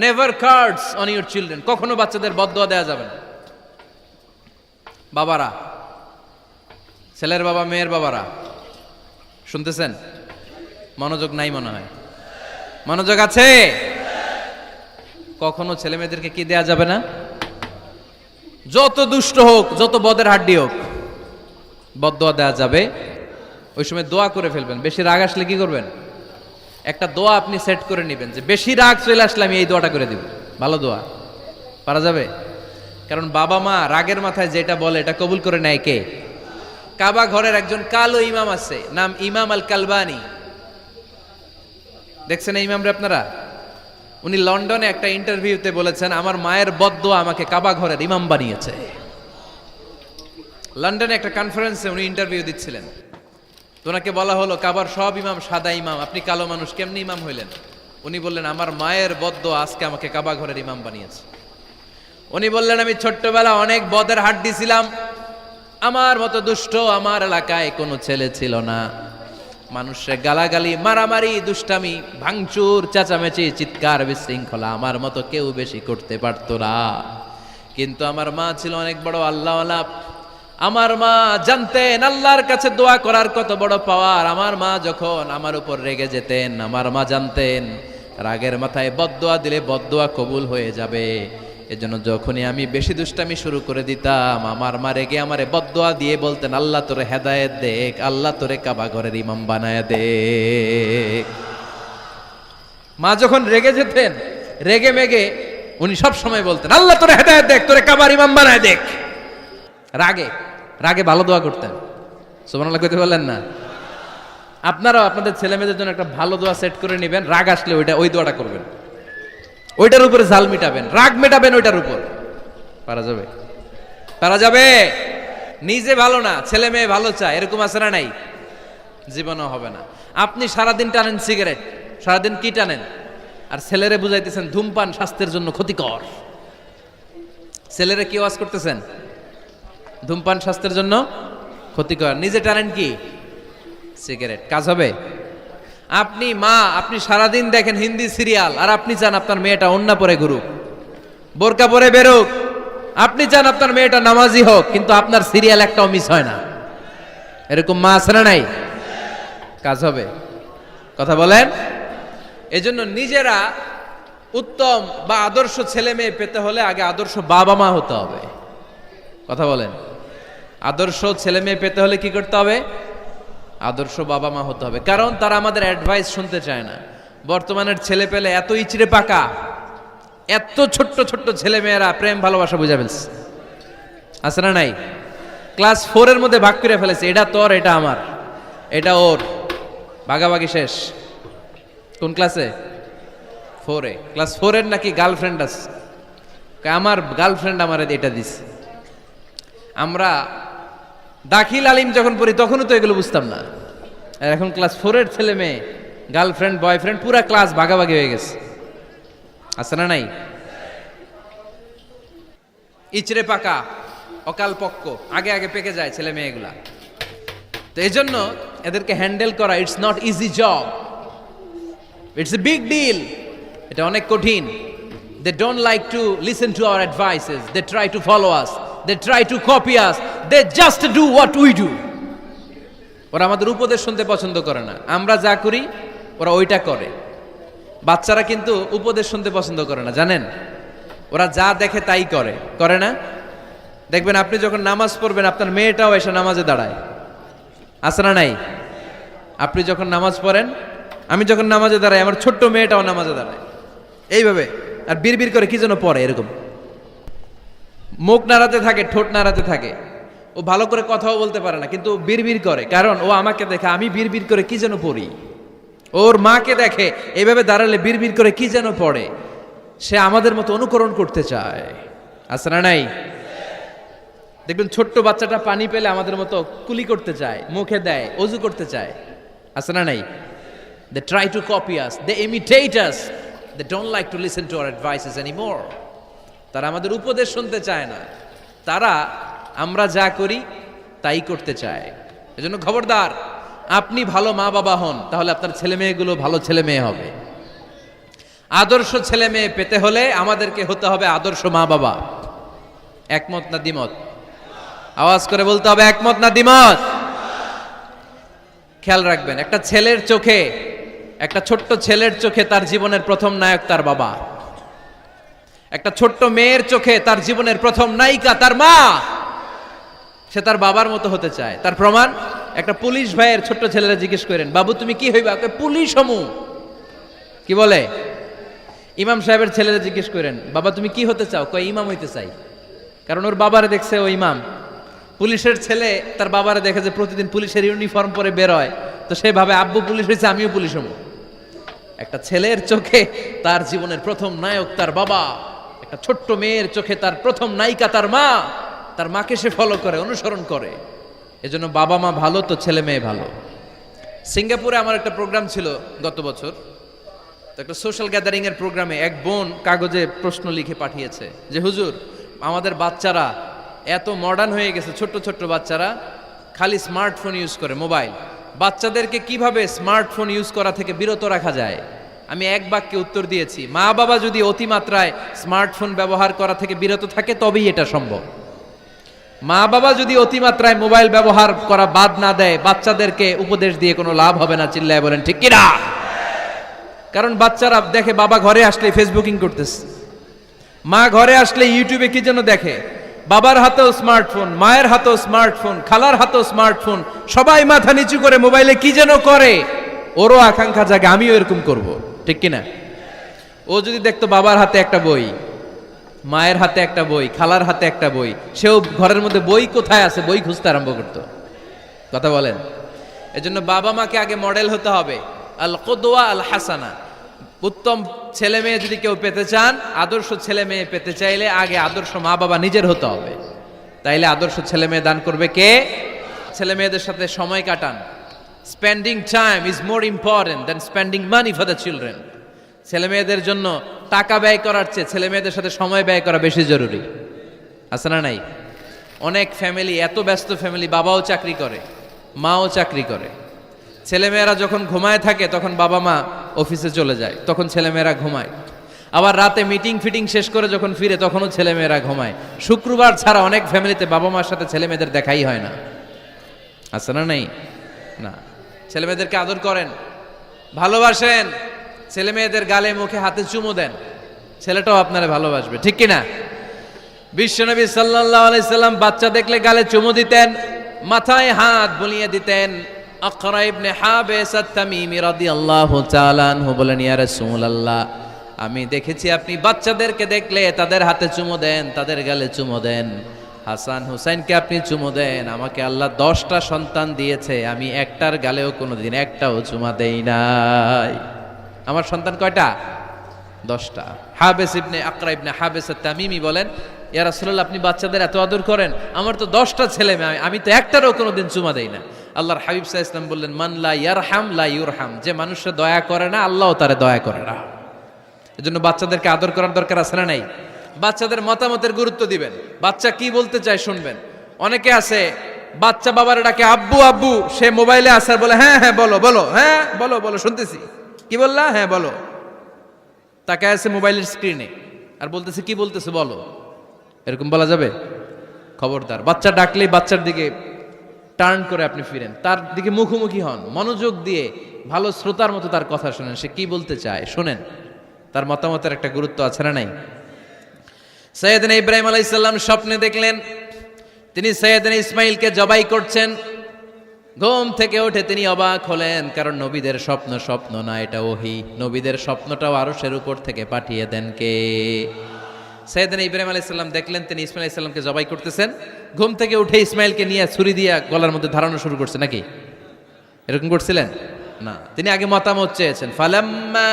Never cards on your children, কখনো বাচ্চাদের বদদোয়া দেওয়া যাবে না। বাবারা, ছেলের বাবা মেয়ের বাবারা শুনতেছেন? মনোযোগ নাই মনে হয়, মনোযোগ আছে? কখনো ছেলে মেয়েদেরকে কি দেয়া যাবে না? যত দুষ্ট হোক, যত বদের হাড্ডি হোক, বদদোয়া দেওয়া যাবে। ওই সময় দোয়া করে ফেলবেন। বেশি রাগ আসলে কি করবেন? একটা দোয়া আপনি সেট করে নেবেন যে বেশি রাগ চলে আসলে আমি এই দোয়াটা করে দিব। ভালো দোয়া পারা যাবে? কারণ বাবা মা রাগের মাথায় যেটা বলে এটা কবুল করে নেয় কে? কাবা ঘরের একজন কালো ইমাম আছে, নাম ইমাম আল কালবানি। দেখছেন এই ইমামরে আপনারা? উনি লন্ডনে একটা ইন্টারভিউতে বলেছেন, আমার মায়ের বদদোয়া আমাকে কাবা ঘরের ইমাম বানিয়েছে। লন্ডনে একটা কনফারেন্সে উনি ইন্টারভিউ দিচ্ছিলেন। ওনাকে বলা হলো, কাবার সব ইমাম সাদা ইমাম, আপনি কালো মানুষ, কেমনি ইমাম হইলেন? উনি বললেন, আমার মায়ের বদদোয়া আজকে আমাকে কাবা ঘরের ইমাম বানিয়েছে। উনি বললেন, আমি ছোট্টবেলা অনেক বদের হাড্ডি ছিলাম, আমার মতো দুষ্ট আমার এলাকায় কোনো ছেলে ছিল না। মানুষের গালাগালি, মারামারি, দুষ্টামি, ভাঙচুর, চেঁচামেচি, চিৎকার, বিশৃঙ্খলা আমার মতো কেউ বেশি করতে পারতো না। কিন্তু আমার মা ছিল অনেক বড় আল্লাহওয়ালা। আমার মা জানতেন আল্লাহর কাছে দোয়া করার কত বড় পাওয়ার। আমার মা যখন আমার উপর রেগে যেতেন, আমার মা জানতেন রাগের মাথায় বদদোয়া দিলে বদদোয়া কবুল হয়ে যাবে। এজন্য যখনই আমি বেশি দুষ্টামি শুরু করে দিতাম, আমার মা রেগে আমারে বদদোয়া দিয়ে বলতেন, আল্লাহ তোরে হেদায়েত দেখ, আল্লাহ তোরে কাবা ঘরের ইমাম বানায় দে। মা যখন রেগে যেতেন, রেগে মেগে উনি সব সময় বলতেন, আল্লাহ তোরে হেদায়েত দেখ, তোরে কাবার ইমাম বানায় দেখ। রাগে রাগে ভালো দোয়া করতেন। সুবহানাল্লাহ কইতে বললেন না? আপনারাও আপনাদের ছেলে মেয়েদের জন্য একটা ভালো দোয়া সেট করে নেবেন। রাগ আসলে ওই দোয়াটা করবেন, ওইটার উপরে জাল মিটাবেন, রাগ মেটাবেন ওইটার উপর। পারা যাবে? পারা যাবে? নিজে ভালো না, ছেলে মেয়ে ভালো চায়, এরকম আছে না নাই? জীবনও হবে না। আপনি সারাদিন টানেন সিগারেট, সারাদিন কি টানেন, আর ছেলেরে বুঝাইতেছেন ধূমপান স্বাস্থ্যের জন্য ক্ষতিকর। ছেলেরে কি ওয়াজ করতেছেন? ধূমপান স্বাস্থ্যের জন্য ক্ষতিকর। নিজে টানেন কি? সিগারেট। কাজ হবে? আপনি মা, আপনি সারাদিন দেখেন হিন্দি সিরিয়াল, আর আপনি চান আপনার মেয়েটা ওন্না পরে ঘুরুক, বোরকা পরে বেরোক। আপনি চান আপনার মেয়েটা নামাজি হোক, কিন্তু আপনার সিরিয়াল একটাও মিস হয় না। এরকম মা আছে না নাই? কাজ হবে? কথা বলেন। এজন্য নিজেরা উত্তম বা আদর্শ ছেলে মেয়ে পেতে হলে আগে আদর্শ বাবা মা হতে হবে। কথা বলেন। আদর্শ ছেলে মেয়ে পেতে হলে কি করতে হবে? আদর্শ বাবা মা হতে হবে। কারণ তারা আমাদের অ্যাডভাইস শুনতে চায় না। বর্তমানের ছেলে পেলে এত ইচড়ে পাকা, এত ছোট্ট ছোট্ট ছেলে মেয়েরা প্রেম ভালোবাসা বুঝা ফেলছে, আছে না নাই? ক্লাস 4 এর মধ্যে ভাগ করে ফেলেছে, এটা তোর, এটা আমার, এটা ওর, ভাগাভাগি শেষ। কোন ক্লাসে? 4 এ। ক্লাস 4 এর নাকি গার্লফ্রেন্ড আছে, আমার গার্লফ্রেন্ড আমার এটা দিছে। আমরা দাখিল আলিম যখন পড়ি তখনও তো এগুলো বুঝতাম না। আর এখন ক্লাস 4 এর ছেলে মেয়ে গার্লফ্রেন্ড বয়ফ্রেন্ড পুরা ক্লাস ভাগাভাগি হয়ে গেছে, আছে না নাই? ইচড়ে পাকা, অকাল পক্ক, আগে আগে পেকে যায় ছেলে মেয়েগুলা। তো এই জন্য এদেরকে হ্যান্ডেল করা it's not easy job, it's a big deal. এটা অনেক কঠিন। They don't like to listen to our advices, they try to follow us, they try to copy us, they just do what we do. ওরা আমাদের উপদেশ শুনতে পছন্দ করে না, আমরা যা করি ওরা ওইটা করে। বাচ্চারা কিন্তু উপদেশ শুনতে পছন্দ করে না, জানেন? ওরা যা দেখে তাই করে, করে না? দেখবেন আপনি যখন নামাজ পড়বেন আপনার মেয়েটাও এসে নামাজে দাঁড়ায়, আছে না নাই? আপনি যখন নামাজ পড়েন, আমি যখন নামাজে দাঁড়াই, আমার ছোট্ট মেয়েটাও নামাজে দাঁড়ায় এইভাবে, আর বিড়বিড় করে কি যেন পড়ে, এরকম মুখ নাড়াতে থাকে, ঠোঁট নাড়াতে থাকে। ও ভালো করে কথাও বলতে পারে না, কিন্তু বিড়বিড় করে, কারণ ও আমাকে দেখে আমি বিড়বিড় করে কি যেন পড়ি। ওর মাকে দেখে এইভাবে দাঁড়ালে বিড়বিড় করে কি যেন পড়ে। সে আমাদের মতো অনুকরণ করতে চায়, আছে না নাই? দেখবেন ছোট্ট বাচ্চাটা পানি পেলে আমাদের মতো কুলি করতে চায়, মুখে দেয়, অজু করতে চায়, আছে না নাই? They try to copy us, they imitate us, they don't like to listen to our advices anymore. তারা আমাদের উপদেশ শুনতে চায় না, তারা আমরা যা করি তাই করতে চায়। এজন্য খবরদার, আপনি ভালো মা বাবা হন, তাহলে আপনার ছেলে মেয়েগুলো ভালো ছেলে মেয়ে হবে। আদর্শ ছেলে মেয়ে পেতে হলে আমাদেরকে হতে হবে আদর্শ মা বাবা। একমত না দ্বিমত? আওয়াজ করে বলতে হবে একমত না দ্বিমত। খেয়াল রাখবেন, একটা ছেলের চোখে, একটা ছোট্ট ছেলের চোখে তার জীবনের প্রথম নায়ক তার বাবা। একটা ছোট্ট মেয়ের চোখে তার জীবনের প্রথম নায়িকা তার মা। সে তার বাবার মতো হতে চায়। তার প্রমাণ, একটা পুলিশ ভাইয়ের ছোট্ট ছেলেরা জিজ্ঞেস করেন, বাবু তুমি কি হইবা? পুলিশ হমু। কি বলে? ইমাম সাহেবের ছেলেরা জিজ্ঞেস করেন, বাবা তুমি কি হতে চাও? কয় ইমাম হইতে চাই। কারণ ওর বাবারে দেখছে ও ইমাম। পুলিশের ছেলে তার বাবারে দেখে যে প্রতিদিন পুলিশের ইউনিফর্ম পরে বের হয়, তো সে ভাবে আব্বু পুলিশ হয়েছে, আমিও পুলিশ হবো। একটা ছেলের চোখে তার জীবনের প্রথম নায়ক তার বাবা, একটা ছোট্ট মেয়ের চোখে তার প্রথম নায়িকা তার মা। তার মাকে সে ফলো করে, অনুসরণ করে। এজন্য বাবা মা ভালো তো ছেলে মেয়ে ভালো। সিঙ্গাপুরে আমার একটা প্রোগ্রাম ছিল গত বছর। তো একটা সোশ্যাল গ্যাদারিং এর প্রোগ্রামে এক বোন কাগজে প্রশ্ন লিখে পাঠিয়েছে যে হুজুর, আমাদের বাচ্চারা এত মডার্ন হয়ে গেছে, ছোট্ট ছোট্ট বাচ্চারা খালি স্মার্টফোন ইউজ করে, মোবাইল। বাচ্চাদেরকে কিভাবে স্মার্টফোন ইউজ করা থেকে বিরত রাখা যায়? আমি এক বাক্যে উত্তর দিয়েছি, মা বাবা যদি অতিমাত্রায় স্মার্টফোন ব্যবহার করা থেকে বিরত থাকে তবেই এটা সম্ভব। মা বাবা যদি অতিমাত্রায় মোবাইল ব্যবহার করা বাদ না দেয়, বাচ্চাদেরকে উপদেশ দিয়ে কোনো লাভ হবে না। চিল্লায় বলেন ঠিক কিনা? কারণ বাচ্চারা দেখে বাবা ঘরে আসলে ফেসবুকিং করতেছে, মা ঘরে আসলে ইউটিউবে কি যেন দেখে। বাবার হাতেও স্মার্টফোন, মায়ের হাতেও স্মার্টফোন, খালার হাতেও স্মার্টফোন, সবাই মাথা নিচু করে মোবাইলে কি যেন করে। ওরও আকাঙ্ক্ষা জাগে আমিও এরকম করব, ঠিক কিনা? ও যদি দেখতো বাবার হাতে একটা বই, মায়ের হাতে একটা বই, খালার হাতে একটা বই, সেও ঘরের মধ্যে বই কোথায় আছে বই খুঁজতে আরম্ভ করতো। কথা বলেন? এজন্য বাবা মাকে আগে মডেল হতে হবে। আল কুদওয়া আল হাসানা। উত্তম ছেলে মেয়ে যদি কেউ পেতে চান, আদর্শ ছেলে মেয়ে পেতে চাইলে আগে আদর্শ মা বাবা নিজের হতে হবে। তাইলে আদর্শ ছেলে মেয়ে দান করবে কে? ছেলে মেয়েদের সাথে সময় কাটান। Spending time is more important than spending money for the children. ছেলে মেয়েদের জন্য টাকা ব্যয় করার চেয়ে ছেলে মেয়েদের সাথে সময় ব্যয় করা বেশি জরুরি। আছে না নাই? অনেক ফ্যামিলি, এত ব্যস্ত ফ্যামিলি, বাবাও চাকরি করে, মাও চাকরি করে। ছেলেমেয়েরা যখন ঘুমায় থাকে তখন বাবা মা অফিসে চলে যায়, তখন ছেলেমেয়েরা ঘুমায়। আবার রাতে মিটিং ফিটিং শেষ করে যখন ফিরে তখনও ছেলেমেয়েরা ঘুমায়। শুক্রবার ছাড়া অনেক ফ্যামিলিতে বাবা মার সাথে ছেলেমেয়েদের দেখাই হয় না। আছে না নাই? না। ছেলেমেয়েদেরকে আদর করেন, ভালোবাসেন, ছেলেমেয়েদের গালে মুখে হাতে চুমু দেন, ছেলেটাও আপনারা ভালোবাসবে, ঠিক কিনা? বিশ্বনবী সাল্লাল্লাহু আলাইহি সাল্লাম বাচ্চা দেখলে গালে চুমু দিতেন, মাথায় হাত বুলিয়ে দিতেন। আকরা ইবনে হাবিস আত-তামিমি রাদিয়াল্লাহু তাআলা আনহু বলেন, ইয়া রাসূলুল্লাহ, আমি দেখেছি আপনি বাচ্চাদেরকে দেখলে তাদের হাতে চুমু দেন, তাদের গালে চুমু দেন। হাসান হুসাইনকে আপনি চুমু দেন। আমাকে আল্লাহ 10টা সন্তান দিয়েছে, আমি একটার গালেও কোনোদিন একটাও চুমা দেই নাই। আমার সন্তান কয়টা? 10টা। হাবিস ইবনে আকরা ইবনে হাবিস আত-তামিমি বলেন, ইয়া রাসূলুল্লাহ, আপনি বাচ্চাদের এত আদর করেন, আমার তো 10টা ছেলে মেয়ে, আমি তো একটারও কোনোদিন চুমা দেই না। আল্লাহর হাবিব সাল্লাল্লাহু আলাইহি ওয়াসাল্লাম বললেন, মান লা ইয়ারহাম লা ইউরহাম। যে মানুষে দয়া করে না, আল্লাহও তারে দয়া করে না। এজন্য বাচ্চাদেরকে আদর করার দরকার আছে না নাই? বাচ্চাদের মতামতের গুরুত্ব দিবেন, বাচ্চা কি বলতে চায় শুনবেন। অনেকে আছে বাচ্চা বাবার ডাকে আব্বু আব্বু, সে মোবাইলে আসার বলে হ্যাঁ হ্যাঁ বলো বলো, হ্যাঁ বলো বলো শুনতেছি, কি বললা, হ্যাঁ বলো। তাকে আছে মোবাইলের স্ক্রিনে আর বলতেছে কি বলতেছে বলো। এরকম বলা যাবে? খবরদার। বাচ্চা ডাকলেই বাচ্চার দিকে টার্ন করে আপনি ফিরেন, তার দিকে মুখোমুখি হন, মনোযোগ দিয়ে ভালো শ্রোতার মতো তার কথা শোনেন, সে কি বলতে চায় শোনেন। তার মতামতের একটা গুরুত্ব আছে না নাই? সাইয়েদনা ইব্রাহিম আলাইহিস সালাম স্বপ্নে দেখলেন তিনি সাইয়েদনা ইসমাইলকে জবাই করছেন। ঘুম থেকে উঠে তিনি অবাক হলেন, কারণ নবীদের স্বপ্ন স্বপ্ন না, এটা ওহী। নবীদের স্বপ্নটাও আরশের উপর থেকে পাঠিয়ে দেন কে? সাইয়েদনা ইব্রাহিম আলাইহিস সালাম দেখলেন তিনি ইসমাইল আলাইহিস সালামকে জবাই করতেছেন। ঘুম থেকে উঠে ইসমাইলকে নিয়ে ছুরি দিয়ে গলার মধ্যে ধারানো শুরু করছে নাকি? এরকম করছিলেন না, তিনি আগে মতামত চেয়েছেন। ফালাম্মা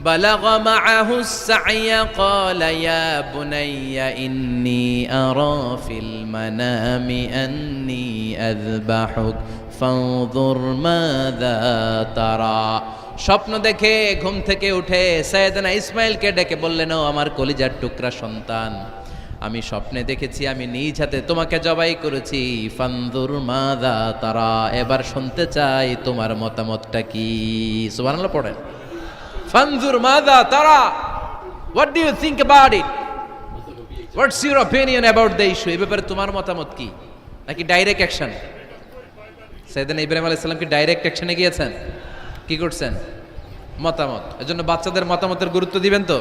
বালাগ মাআহু সাইয়া ক্বালা ইয়া বুনাইয়া ইন্নী আরা ফিল মানামি আন্নী আযবাহুক ফানজুর মাযা তারা। স্বপ্ন দেখে ঘুম থেকে উঠে সাইয়েদনা ইসমাইলকে ডেকে বললেন, ও আমার কলিজার টুকরা সন্তান, আমি স্বপ্নে দেখেছি আমি নিজ হাতে তোমাকে জবাই করেছি। ফানজুর মাযা তারা, এবার শুনতে চাই তোমার মতামতটা কি। সুবহানাল্লাহ পড়েন। ফানজুর মাযা তারা, what do you think about it, what's your opinion about the issue, এই ব্যাপারে তোমার মতামত কি? নাকি ডাইরেক্ট অ্যাকশন? সাইয়েদনা ইব্রাহিম আলাইহিস সালাম কি ডাইরেক্ট অ্যাকশনে গিয়েছেন? কি করছেন? মতামত। এজন্য বাচ্চাদের মতামতের গুরুত্ব দিবেন তো।